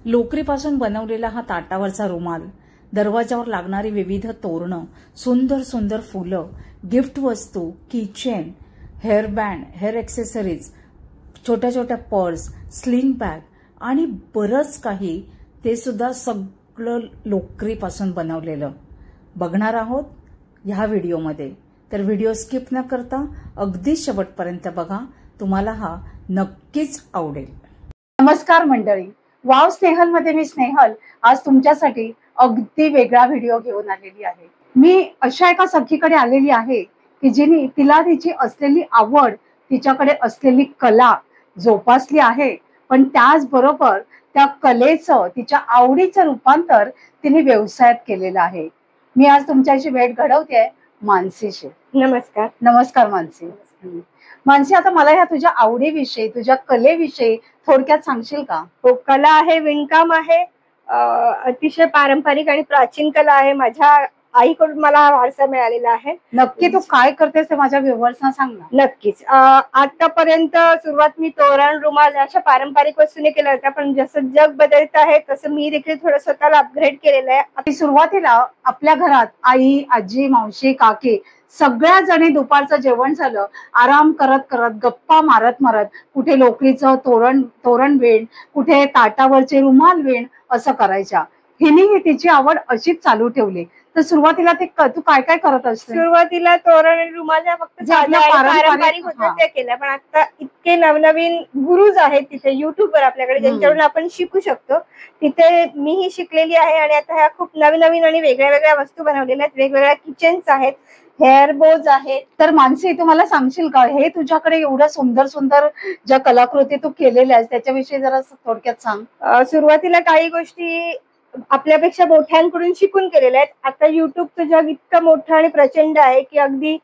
लोकरीपासून बनवलेला हा ताटावरचा रुमाल, दरवाजावर लागणारी विविध तोरणं, सुंदर सुंदर फुलं, गिफ्ट वस्तू, kitchen, hair band, hair accessories, छोट्या छोट्या पर्स, स्लिंग बॅग आणि बरंच काही, ते सुद्धा सगळं लोकरीपासून बनवलेलं बघणार आहोत ह्या व्हिडिओमध्ये. तर व्हिडिओ स्किप न करता अगदी शेवटपर्यंत बघा, तुम्हाला हा नक्कीच आवडेल. नमस्कार मंडळी, वाव स्नेहल मध्ये मी स्नेहल आज तुमच्यासाठी अगदी वेगळा व्हिडिओ घेऊन आलेली आहे. मी अशा एका सखीकडे आलेली आहे की जिने तिला तिची असलेली आवड, तिच्याकडे असलेली कला जोपासली आहे, पण त्याचबरोबर त्या कलेचं, तिच्या आवडीचं रूपांतर तिने व्यवसायात केलेलं आहे. मी आज तुमच्याशी भेट घडवतेय मानसीशी. नमस्कार. नमस्कार मानसी. मानसी, आता मला ह्या तुझ्या आवडीविषयी, तुझ्या कलेविषयी थोडक्यात सांगशील का? हो, कला आहे, विणकाम आहे, अतिशय पारंपरिक आणि प्राचीन कला आहे. माझ्या आईकडून मला हा वारसा मिळालेला आहे. नक्की तू काय करतेस ते माझ्या व्ह्युअर्सना सांग ना. नक्कीच. आतापर्यंत सुरुवात मी तोरण, रुमाल अशा पारंपरिक वस्तूने केल्या होत्या, पण जसं जग बदलत आहे तसं मी देखील थोडं स्वतःला अपग्रेड केलेलं आहे. सुरुवातीला आपल्या घरात आई, आजी, मावशी, काकी सगळ्या जणी दुपारचं जेवण झालं, आराम करत करत, गप्पा मारत मारत, कुठे लोकरीचं तोरण विण, कुठे ताटावरचे रुमाल विण, असं करायच्या. हिने तिची आवड अशीच चालू ठेवली. तर सुरुवातीला ते तू काय काय करत असते? सुरुवातीला तोरण आणि रुमाल फक्त पारंपरिक होतं ते केलं, पण आता इतके नवनवीन गुरुज आहेत तिथे युट्यूबवर आपल्याकडे, ज्यांच्याकडून आपण शिकू शकतो. तिथे मीही शिकलेली आहे आणि आता ह्या खूप नवीन आणि वेगळ्या वेगळ्या वस्तू बनवलेल्या आहेत. वेगवेगळ्या किचन्स आहेत, हेअर बोज आहेत. तर मानसी, तू मला सांगशील का, हे तुझ्याकडे एवढं सुंदर सुंदर ज्या कलाकृती तू केलेल्या आहेत त्याच्याविषयी जरा थोडक्यात सांग. सुरुवातीला काही गोष्टी आपल्यापेक्षा मोठ्यांकडून शिकून केलेल्या आहेत. आता युट्यूबचं जग इतकं मोठं आणि प्रचंड आहे की अगदी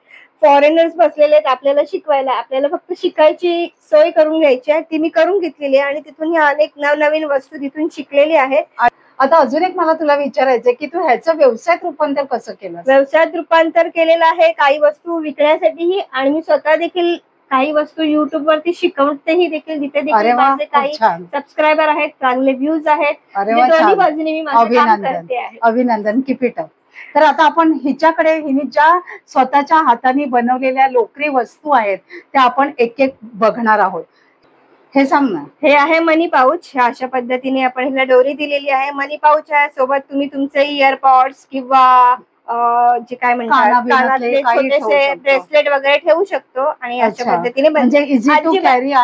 फॉरेनर्स बसलेले आहेत आपल्याला शिकवायला. आपल्याला फक्त शिकायची सोय करून घ्यायची आहे, ती मी करून घेतलेली आहे आणि तिथून ह्या अनेक नवनवीन वस्तू तिथून शिकलेली आहे. आता अजून एक मला तुला विचारायचंय की तू ह्याचं व्यवसायात रूपांतर कसं केलं? व्यवसायात रूपांतर केलेलं आहे काही वस्तू विकण्यासाठीही, आणि मी स्वतः देखील काही वस्तू युट्यूब वरती शिकवतेही देखील. तिथे देखील माझे काही सबस्क्रायबर आहेत, चांगले व्ह्यूज आहेत. दोन्ही बाजूने मी माझं काम करते आहे. अभिनंदन, कीप इट अप. तर आता आपण हिच्याकडे, हिने ज्या स्वतःच्या हाताने बनवलेल्या लोकरी वस्तू आहेत त्या आपण एक एक बघणार आहोत. हे सांग ना. हे आहे मनी पाऊच. अशा पद्धतीने आपण हिला डोरी दिलेली आहे. मनी पाऊच आहे, सोबत तुम्ही तुमचे इयरपॉड्स किंवा जे काय म्हणतात कानातले छोटेसे ब्रेसलेट वगैरे ठेवू शकतो. आणि अशा पद्धतीने म्हणजे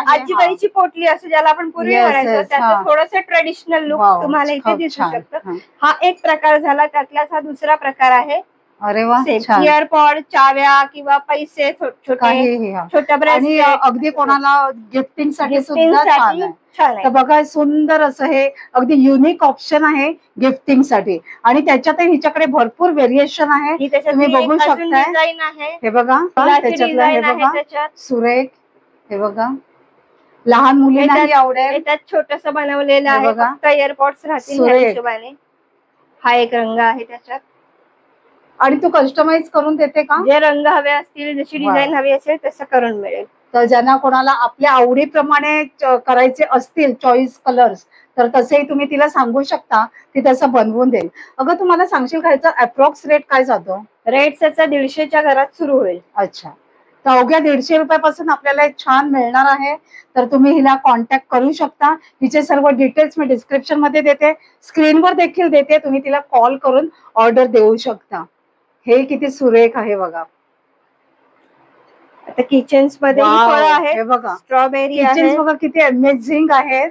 आजीबाईची पोटली असं ज्याला आपण पूर्वी म्हणायचो, त्याचं थोडंसं ट्रेडिशनल लुक तुम्हाला इथे दिसू शकतं. हा एक प्रकार झाला. त्यातलाच हा दुसरा प्रकार आहे. अरे वा, इयरपॉड, चाव्या किंवा पैसे, छोट्या ब्रेसलेट, अगदी कोणाला गिफ्टिंग साठी सुद्धा छान आहे. तर बघा, सुंदर असं हे अगदी युनिक ऑप्शन आहे गिफ्टिंग साठी. आणि त्याच्यातही हिच्याकडे भरपूर व्हेरिएशन आहे, तुम्ही बघू शकताय. हे बघा, त्याच्यातलं हे बघा सुरेख. हे बघा, लहान मुलींनाही आवडेल. त्यात छोटस बनवलेलं आहे, फक्त इयरपॉड्स राहतील. हा एक रंग आहे त्याच्यात. आणि तू कस्टमाइज करून देते का? जे रंग हवे असतील, जशी डिझाईन हवी असेल तसं करून मिळेल. तर ज्यांना कोणाला आपल्या आवडीप्रमाणे करायचे असतील चॉईस कलर्स, तर तसेही तुम्ही तिला सांगू शकता, ती तसं बनवून देईल. अगं, तुम्हाला सांगशील का ह्याचा अप्रॉक्स रेट काय जातो? रेट त्याचा 150च्या घरात सुरू होईल. अच्छा, तर अवघ्या 150 रुपयापासून आपल्याला एक छान मिळणार आहे. तर तुम्ही हिला कॉन्टॅक्ट करू शकता. हिचे सर्व डिटेल्स मी डिस्क्रिप्शन मध्ये देते, स्क्रीनवर देखील देते. तुम्ही तिला कॉल करून ऑर्डर देऊ शकता. हे किती सुरेख आहे बघा. आता किचन्स मध्ये फळ आहे बघा, स्ट्रॉबेरी आहे बघा, किती अमेझिंग आहेत,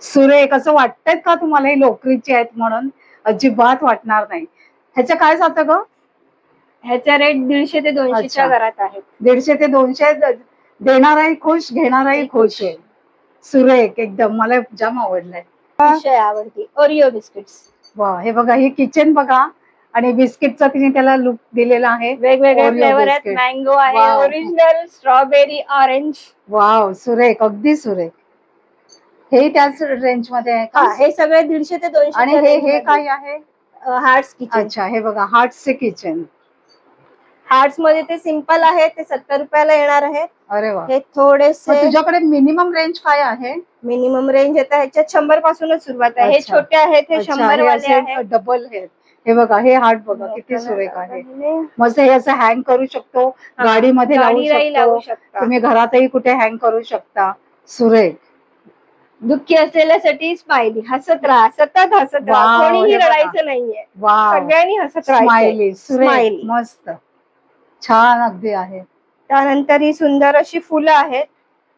सुरेख. असं वाटतंय का तुम्हाला ही लोकरीची आहेत म्हणून? अजिबात वाटणार नाही. ह्याचं काय जातं ग? ह्याचा रेट 150 ते 200च्या घरात आहे. 150 ते 200. देणाराही खुश, घेणाराही खुश आहे. सुरेख एकदम, मला जाम आवडलंय. आवडती ओरिओ बिस्किट्स. वा, हे बघा, हे किचन बघा, आणि बिस्किटचा तिने त्याला लुक दिलेला आहे. वेगवेगळे फ्लेवर आहेत. मँगो आहे, ओरिजिनल, स्ट्रॉबेरी, ऑरेंज. वाव, सुरेख, अगदी सुरेख. हे त्याच रेंज मध्ये आहे का? हे सगळे 150 ते 200. आणि हे काय आहे? Hearts kitchen. अच्छा, हे बघा, हार्ट्सचे किचन. हार्ट्स मध्ये ते सिंपल आहे, ते 70 रुपयाला येणार आहे. अरे वा. हे थोडेसे. तुझ्याकडे मिनिमम रेंज काय आहे? मिनिमम रेंज आता ह्याच्यात 100 पासूनच सुरुवात आहे. हे अच्छा. छोटे आहेत, हे अच्छा, 100 हे वाले असे आहेत. डबल आहेत. हे बघा, हे हार्ट बघा किती सुरेख आहे. मस्त हे असं हँग करू शकतो, गाडीमध्ये लावू लावू शकतो, शकता. तुम्ही घरातही कुठे हँग करू शकता. सुरेख. दुःखी असलेल्यासाठी स्माइली, हसत राहा, सतत हसत राहा, वाव, कोणीही हे बघा. रडायचं नाहीये, वाव, सगळ्यांनी हसत राहायचं. स्माइली, सुरेख, स्माइली. मस्त, छान अगदी आहे. त्यानंतर ही सुंदर अशी फुलं आहेत,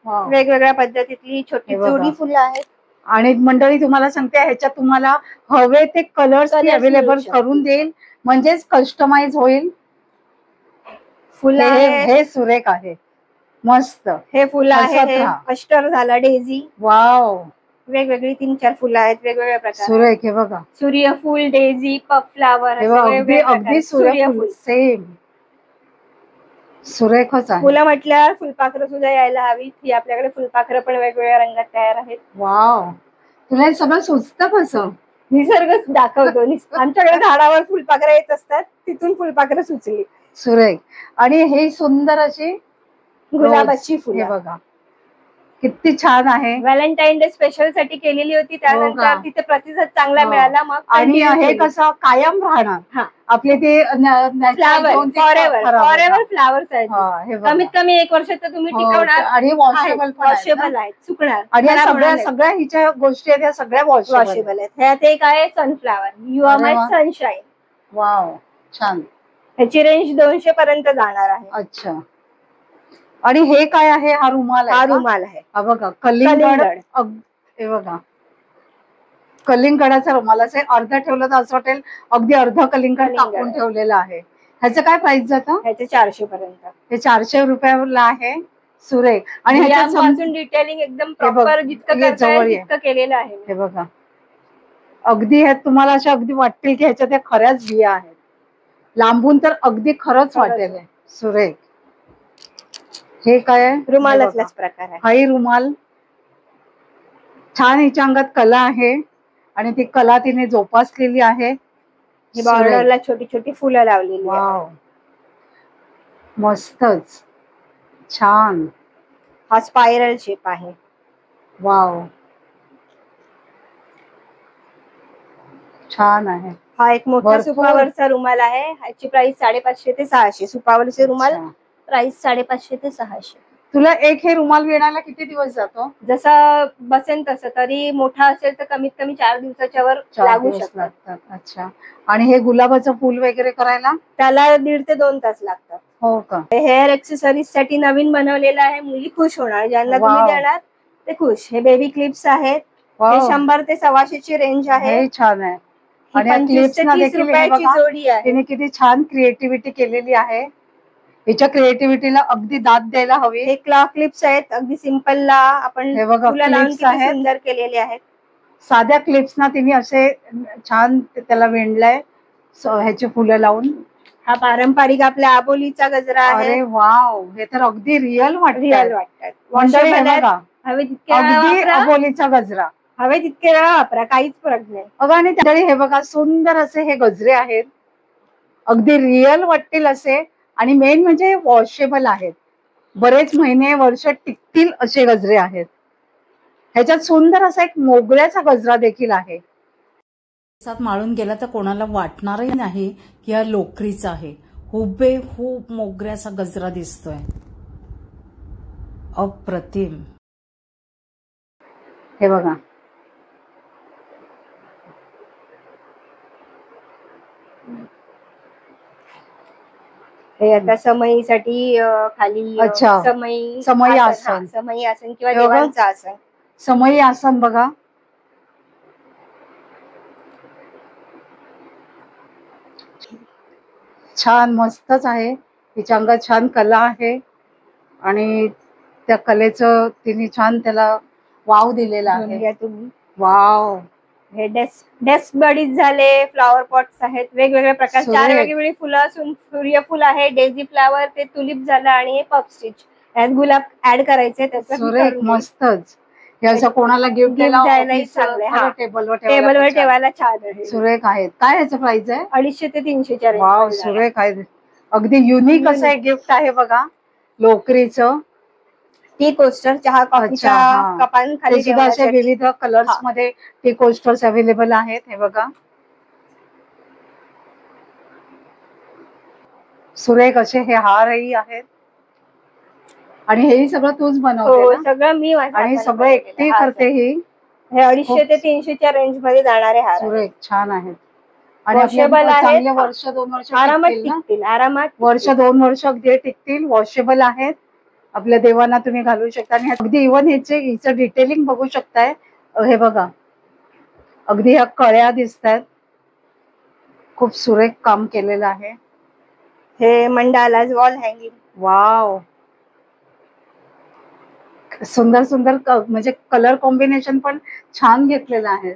वाव. वेगवेगळ्या पद्धतीतली छोटी हे बघा. जोडी फुलं आहेत. आणि मंडळी तुम्हाला सांगते, ह्याच्यात तुम्हाला हवे ते कलर्स Colours अवेलेबल मिळू शकतात. करून देईल, म्हणजेच कस्टमाइज होईल. फुलं आहेत, हे सुरेख आहे, मस्त. हे फुलं आहे, हसत हे राहा. अष्टर झाला, डेझी, वाव, वेगवेगळी 3-4 फुलं आहेत, वेगवेगळ्या प्रकार. सुरेख. हे बघा, सूर्यफूल, डेझी, पफ फ्लावर, हे बघा, अगदी अगदी सूर्यफूल सेम सुरेखच आहे. फुलं म्हटल्यावर फुलपाखरं सुद्धा यायला हवीत. ही आपल्याकडे फुलपाखरं पण वेगवेगळ्या रंगात तयार आहेत. वाव, तुला हे सगळं सुचतं कसं? निसर्गच दाखवतो. आमच्याकडे झाडावर फुलपाखरं येत असतात, तिथून फुलपाखरं सुचली. सुरेख. आणि हे सुंदर अशी गुलाबाची हे फुलं बघा किती छान आहे. व्हॅलेंटाईन डे स्पेशल साठी केलेली होती, हो त्यानंतर का? तिथे प्रतिसाद चांगला हो. मिळाला. मग आणि continue हे केली. कसं कायम राहणार हा. आपले ते फ्लावर फॉरेवर फ्लावर्स आहेत. कमीत कमी 1 वर्ष तर तुम्ही टिकवणार. आणि वॉशेबल पण आहेत वॉशेबल ना? आहेत, सुकणार. आणि या खराब होणार सगळ्या नाहीत. सगळ्या हिच्या गोष्टी आहेत, या सगळ्या वॉशेबल. वॉशेबल आहेत. ह्यात एक आहे सनफ्लावर, यू आर अरे माय वा. सनशाईन. वाव, छान. ह्याची रेंज 200 पर्यंत जाणार आहे. अच्छा. आणि हे काय आहे? हा रुमाल आहे हा का? रुमाल आहे. हा बघा, कलिंगड. हे बघा, कलिंगडाचा रुमाल असेल. अर्ध ठेवलं तर असं वाटेल अगदी अर्ध कलिंगड टाकून ठेवलेलं आहे. ह्याचं काय प्राइस जातं? ह्याचे 400 पर्यंत. हे 400 रुपयाला आहे. सुरेख. आणि ह्याच्यापासून डिटेलिंग एकदम प्रॉपर जितकं करता येईल तितकं केलेलं आहे. हे बघा, अगदी ह्यात तुम्हाला अशा अगदी वाटतील की ह्याच्यात त्या खऱ्याच बिया आहेत. लांबून तर अगदी खरंच वाटेल. सुरेख. हे काय आहे? रुमालातलाच प्रकार आहे. हाही रुमाल छान. हिच्या अंगात कला आहे आणि ती कला तिने जोपासलेली आहे. बॉर्डरला छोटी छोटी फुलं लावलेली. वाव, मस्तच, छान. हा स्पायरल शेप आहे. वाव, छान आहे. हा एक मोठा सुपावरचा रुमाल आहे. ह्याची प्राइस 550 ते 600. सुपावरचे रुमाल प्राइस 550 ते 600. तुला एक हे रुमाल विणायला किती दिवस जातो? जसं बसेन तसं. तरी मोठा असेल तर कमीत कमी 4 दिवसाच्या वर लागू शकतात. अच्छा. आणि हे गुलाबाचं फुल वगैरे करायला त्याला 1.5 ते 2 तास लागतात. हो का? हेअर एक्सेसरीज साठी नवीन बनवलेलं आहे. मुली खुश होणार, ज्यांना तुम्ही देणार ते खुश. हे बेबी क्लिप्स आहेत. हे 100 ते 125 ची रेंज आहे. हे छान आहे. आणि 25 ते 30 रुपयाची जोडी आहे. तिने किती छान क्रिएटिव्हिटी केलेली आहे. हिच्या क्रिएटिव्हिटीला अगदी दाद द्यायला हवी. हे क्लिप्स आहेत. अगदी सिंपल ला आपण फुलं लावून किती सुंदर केलेले आहेत. साध्या क्लिप्सना तिने असे छान त्याला विणलंय ह्याची फुलं लावून. हा पारंपरिक आपल्या आबोलीचा गजरा आहे. अरे वाव, हे तर अगदी रिअल वाटतात. हवे तितके अगदी आबोलीचा गजरा. हवे तितके वेळा वापरा, काहीच फरक नाही. बघा. आणि त्यावेळी हे बघा, सुंदर असे हे गजरे आहेत, अगदी रिअल वाटतील असे. आणि मेन म्हणजे वॉशेबल आहेत. बरेच महिने वर्ष टिकतील असे गजरे आहेत. ह्याच्यात सुंदर असा एक मोगऱ्याचा गजरा देखील आहे. सात माळून गेला तर कोणाला वाटणारही नाही की हा लोकरीचा आहे. हुबेहूब मोगऱ्याचा गजरा दिसतोय. अप्रतिम. हे बघा, हे आता समईसाठी खाली अच्छा, समई आसन किंवा देवांचं आसन. समई आसन बघा, छान मस्तच आहे. तिच्या अंगात छान कला आहे आणि त्या कलेचं तिने छान त्याला वाव दिलेला आहे. तुम्ही वाव. हे डेस्क बडीज झाले. फ्लॉवर पॉट्स आहेत वेगवेगळ्या प्रकार. 4 वेगवेगळी फुलं असून सूर्यफूल आहे, डेझी फ्लावर, ते तुलिप झालं आणि हे पफ स्टिच. यात गुलाब ऍड करायचे. त्याचं मस्तच. हे असं कोणाला गिफ्ट द्यायला टेबलवर ठेवायला छान आहे. सुरेख आहेत. काय ह्याचं प्राइस आहे? 250 ते 300 वाव, सुरेख आहे. अगदी युनिक असं एक गिफ्ट आहे बघा, लोकरीचं. टी कोस्टर चहा कॉफीच्या हा. कपांखाली ते सुद्धा असे ठेवण्यासाठी. विविध कलर्स हा. मध्ये टी कोस्टर्स अवेलेबल आहेत. हे बघा, सुरेख असे हे हारही आहेत. आणि हेही सगळं तूच बनवते हो, ना? सगळं मी माझ्या आणि हाताने सगळं बनवलेलं एकटी हार करते आहे. ही. हे 250 ते 300च्या रेंज मध्ये जाणारे हार आहेत. सुरेख छान आहेत. आणि आपले वॉशेबल आहेत. चांगले वर्ष 2 वर्ष आरामात टिकतील ना? टिकतील, आरामात वर्ष टिकतील. 2 वर्ष अगदी टिकतील. वॉशेबल आहेत. आपल्या देवांना तुम्ही घालू शकता. आणि अगदी इव्हन हिचं डिटेलिंग बघू शकताय. हे बघा, अगदी ह्या कळ्या दिसतायत. खूप सुरेख काम केलेलं आहे. हे मंडालाज वॉल हँगिंग. वाव, सुंदर सुंदर म्हणजे कलर कॉम्बिनेशन पण छान घेतलेलं आहे.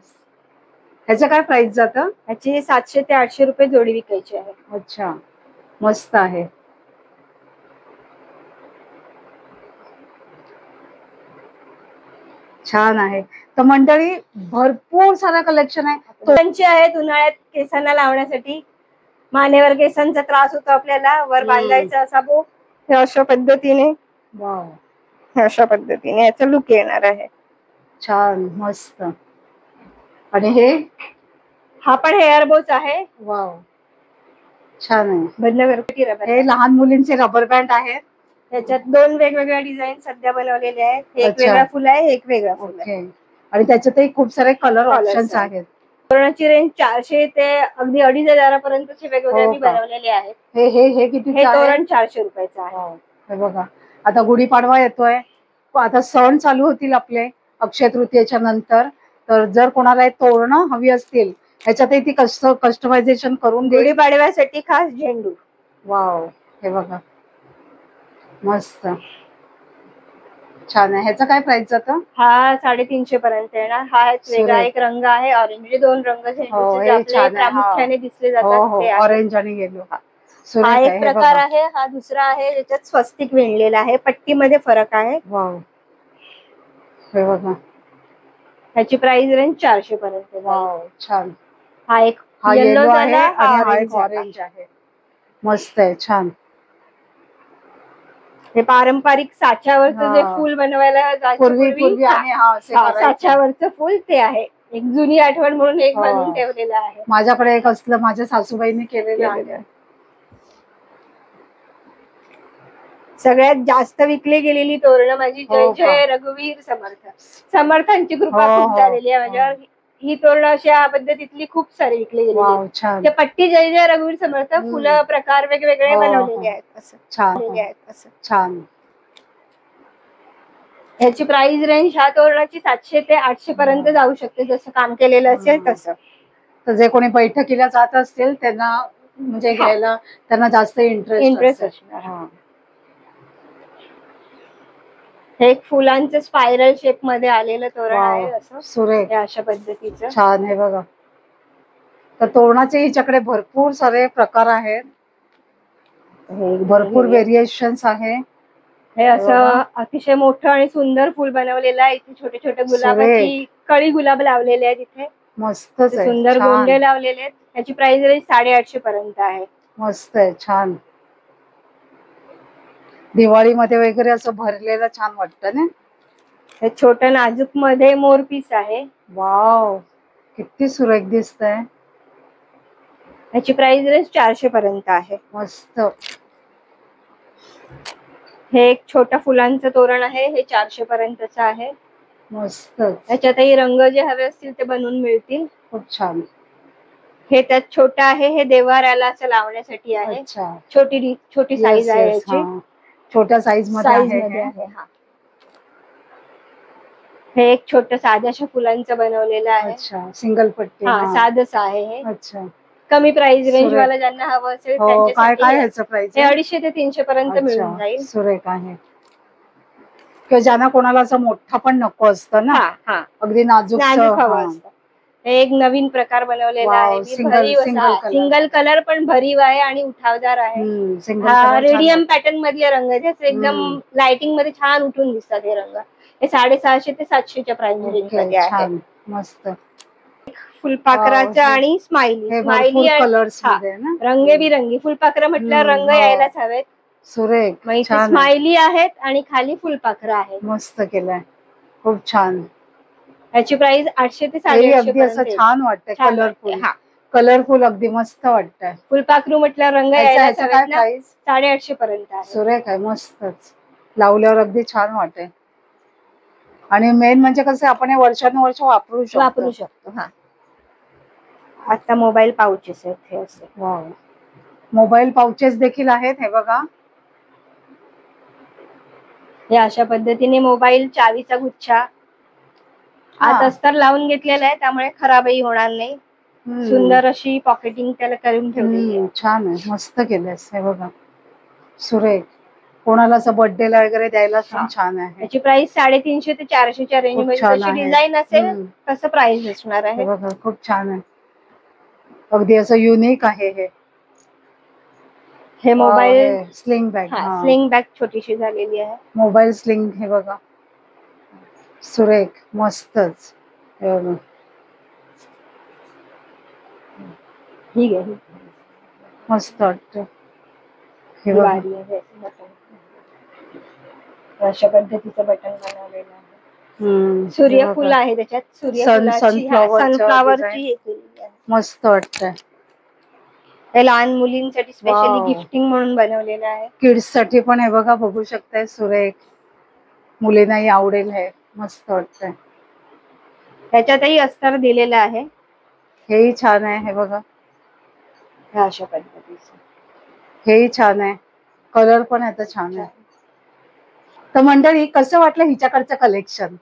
ह्याचं काय प्राइस जातं? ह्याची 700 ते 800 रुपये जोडी विकायची आहे. अच्छा, मस्त आहे. छान आहे. तर मंडळी, भरपूर सारं कलेक्शन आहे. तोरणची आहेत उन्हाळ्यात केसांना लावण्यासाठी. मानेवर केसांचा त्रास होतो आपल्याला, वर बांधायचा असा बो. हे अशा पद्धतीने, वाव, हे अशा पद्धतीने याचा लुक येणार आहे. छान, मस्त. आणि हे, हा पण हेअर बोच आहे. वाव, छान आहे. बंद घरगुती रबर. हे लहान मुलींचे रबर बँड आहेत. त्याच्यात 2 वेगवेगळ्या डिझाईन सध्या बनवलेले आहेत. एक अच्छा. वेगळा फुल आहे, एक वेगळा फुल आहे. ओके. आणि त्याच्यातही खूप सारे कलर Colours ऑप्शन्स आहेत. आहेत. तोरणाची रेंज 400 ते अगदी 2500 पर्यंतचे वेगवेगळे हो मी का? बनवलेले आहेत. हे कितीचं हे आहे? तोरण 400 रुपयाचं आहे. वाव, हे बघा, आता गुढीपाडवा येतोय. आता सण चालू होतील आपले अक्षय तृतीयेच्या नंतर. तर जर कोणाला तोरणं हवी असतील, ह्याच्यातही ती कस्टमायझेशन करून देईल. गुढीपाडव्यासाठी खास झेंडू. वाव, हे बघा, मस्त, छान आहे. ह्याचं काय प्राइस जातं? हा 350 पर्यंत येणार. हा वेगळा सुरेख. एक रंग आहे ऑरेंज. म्हणजे 2 रंग हो, झेंडूचे हे जे आपले छान आहे. प्रामुख्याने दिसले हो जातात हो, ते आहे. ऑरेंज आणि येलो. हा सुरेख एक आहे. हे प्रकार बघा. आहे. हा दुसरा आहे ज्याच्यात स्वस्तिक विणलेला आहे. पट्टीमध्ये फरक आहे. वाव, हे बघा, ह्याची प्राइस रेंज 400 पर्यंत जाईल. वाव, छान. हा एक हा येलो येलो आहे झाला, आणि हा ऑरेंज एक झाला. ऑरेंज आहे. मस्त आहे, छान. हे पारंपरिक साच्यावरचं जे हा. फूल बनवायला जायचं पूर्वी आणि हा असे करायचे. साच्यावरचं फूल ते आहे. एक जुनी आठवण म्हणून एक हो. बनवून ठेवलेलं आहे. माझ्याकडे एक असलं, माझ्या सासूबाईंनी केलेलं आहे. सगळ्यात जास्त विकली गेलेली तोरणं माझी जय हो का? जय रघुवीर समर्थ. समर्थांची कृपा हो, खूप हो, झालेली आहे माझ्यावर. ही तोरणं अशा पद्धतीतली खूप सारी विकली गेलेली वाव, आहेत. छान, ते पट्टी जय जय रघुवीर समर्थ फुलं प्रकार वेगवेगळे हो, बनवलेले हो. आहेत. असं छान, बनवलेले आहेत असं. छान. ह्याची प्राइस रेंज ह्या तोरणाची 700 ते 800 पर्यंत जाऊ शकते, जसं काम केलेलं असेल तसं. तर जे कोणी बैठकीला जात असतील त्यांना म्हणजे घ्यायला त्यांना जास्त इंटरेस्ट असणार. हे एक फुलांचं स्पायरल शेप मध्ये आलेलं तोरण आहे. असं सुरेख, हे अशा पद्धतीचं छान. हे बघा, तर तोरणाचे हिच्याकडे भरपूर सारे प्रकार आहेत. भरपूर व्हेरिएशन्स आहे. हे असं अतिशय मोठं आणि सुंदर फुल बनवलेलं आहे. इथे छोटे छोटे गुलाबाची कळी गुलाब लावलेले आहेत. इथे मस्तच आहे, सुंदर छान. गोंडे लावलेले आहेत. याची प्राइस रेंज 850 पर्यंत आहे. मस्त आहे, छान. दिवाळीमध्ये वगैरे असं भरलेलं छान वाटतं ना. हे छोटं नाजूक मध्ये मोर पीस आहे. वाव, किती सुरेख दिसतंय. याची प्राइस रेंज 400 पर्यंत आहे. मस्त. हे एक छोटा फुलांचं तोरण आहे. हे 400 पर्यंतच आहे. मस्त. याच्यातही रंग जे हवे असतील ते बनवून मिळतील. खूप छान. हे त्यात छोटा आहे. हे देवाऱ्याला असं लावण्यासाठी आहे. अच्छा, छोटी साईज आहे याची. छोट्या साईज मध्ये आहे. हा, हे एक छोट साध्याशा फुलांचं बनवलेलं आहे. अच्छा, सिंगल पट्टी. हा, साधच आहे हे. अच्छा, कमी प्राइस रेंज वाला ज्यांना हवं असेल काय काय ह्याचं प्राइस? हे 250 ते 300 पर्यंत मिळून जाईल. सुरेख आहे. किंवा ज्यांना कोणाला असं मोठा पण नको असतं ना, अगदी नाजूक हवं असतं. हे एक नवीन प्रकार बनवलेला आहे. सिंगल कलर पण भरीव आहे आणि उठावदार आहे. रेडियम पॅटर्न मधले रंग आहेत. एकदम लाइटिंग मध्ये छान उठून दिसतात हे रंग. हे 650 ते 700च्या प्राइस रेंज मध्ये आहे. मस्त. फुलपाखराचा आणि स्माइली कलर्स मध्ये ना, रंगेबिरंगी फुलपाखरं म्हटल्यावर रंग यायलाच हवेत. सुरेख, मग इथे छान आहे. स्माइली आहेत आणि खाली फुलपाखरं आहेत. मस्त केलंय, खूप छान. याची प्राइस 800 ते हे 850 अगदी असं पर्यंत छान वाटतंय, छान कलरफुल. वाटते. हा, कलरफुल अगदी मस्त वाटतंय. फुलपाखरू म्हटल्यावर रंग ह्याचा यायला ह्याचा काय प्राइस? 850 पर्यंत आहे. सुरेख आहे, मस्तच. लावल्यावर अगदी छान वाटेल. आणि मेन म्हणजे कसं आपण हे वर्षानुवर्ष वापरू शकतो. हा, आता मोबाईल पाउचेस आहेत हे असे. वाव, मोबाईल पाउचेस देखील आहेत. हे बघा, हे अशा पद्धतीने मोबाईल, चावीचा गुच्छा, आत अस्तर लावून घेतलेला आहे त्यामुळे खराबही होणार नाही. सुंदर अशी पॉकेटिंग त्याला करून ठेवलेली आहे. छान आहे, मस्त केलंयस. हे बघा, सुरेख. कोणाला असं बर्थडेला वगैरे द्यायला पण छान आहे. याची प्राइस 350 ते 400च्या रेंज मध्ये. जशी डिझाईन असेल तसं प्राइस असणार आहे. बघा, खूप छान आहे, अगदी असं युनिक आहे. हे mobile sling bag. Sling bag छोटीशी झालेली आहे. Mobile sling. हे बघा, सुरेख, मस्तच. हे बघा, ठीक आहे, मस्त वाटतं. हे बघा, अशा पद्धतीचं बटन बनवलेलं आहे. सूर्यफूल आहे त्याच्यात, सनफ्लॉवरची. मस्त वाटतंय. हे लहान मुलींसाठी स्पेशली गिफ्टिंग म्हणून बनवलेलं आहे. किड्स साठी पण. हे बघा, बघू शकताय, सुरेख. मुलींनाही आवडेल. हे मस्त वाटतंय. त्याच्यातही अस्तर दिलेलं आहे. हेही छान आहे. हे बघा, अशा पद्धतीचं हेही छान आहे. कलर पण याचा छान आहे. तर मंडळी, कसं वाटलं हिच्याकडचं कलेक्शन?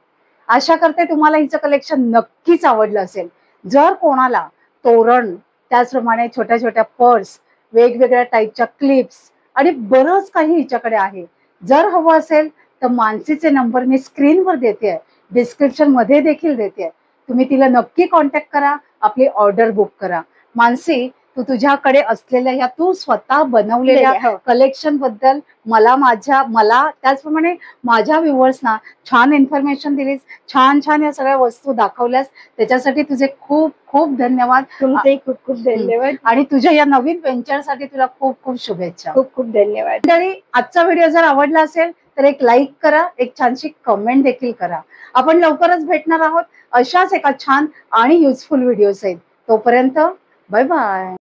आशा करते तुम्हाला हिचं कलेक्शन नक्कीच आवडलं असेल. जर कोणाला तोरण, त्याचप्रमाणे छोट्या छोट्या पर्स, वेगवेगळ्या टाईपच्या क्लिप्स आणि बरंच काही हिच्याकडे आहे. जर हवं असेल तर मानसीचे नंबर मी स्क्रीनवर देते, डिस्क्रिप्शन मध्ये देखील देते. तुम्ही तिला नक्की कॉन्टॅक्ट करा, आपली ऑर्डर बुक करा. मानसी, तू तुझ्याकडे असलेल्या ह्या तू स्वतः बनवलेल्या कलेक्शन बद्दल मला त्याचप्रमाणे माझ्या व्ह्युअर्सना छान इन्फॉर्मेशन दिलीस, छान छान या सगळ्या वस्तू दाखवल्यास, त्याच्यासाठी तुझे खूप खूप धन्यवाद. तुमचे खूप खूप धन्यवाद. आणि तुझ्या या नवीन व्हेंचरसाठी तुला खूप खूप शुभेच्छा. खूप खूप धन्यवाद. तरी आजचा व्हिडिओ जर आवडला असेल तर एक लाईक करा, एक छानशी कमेंट देखील करा. आपण लवकरच भेटणार आहोत अशाच एका छान आणि युजफुल व्हिडिओ सहित. तोपर्यंत बाय बाय.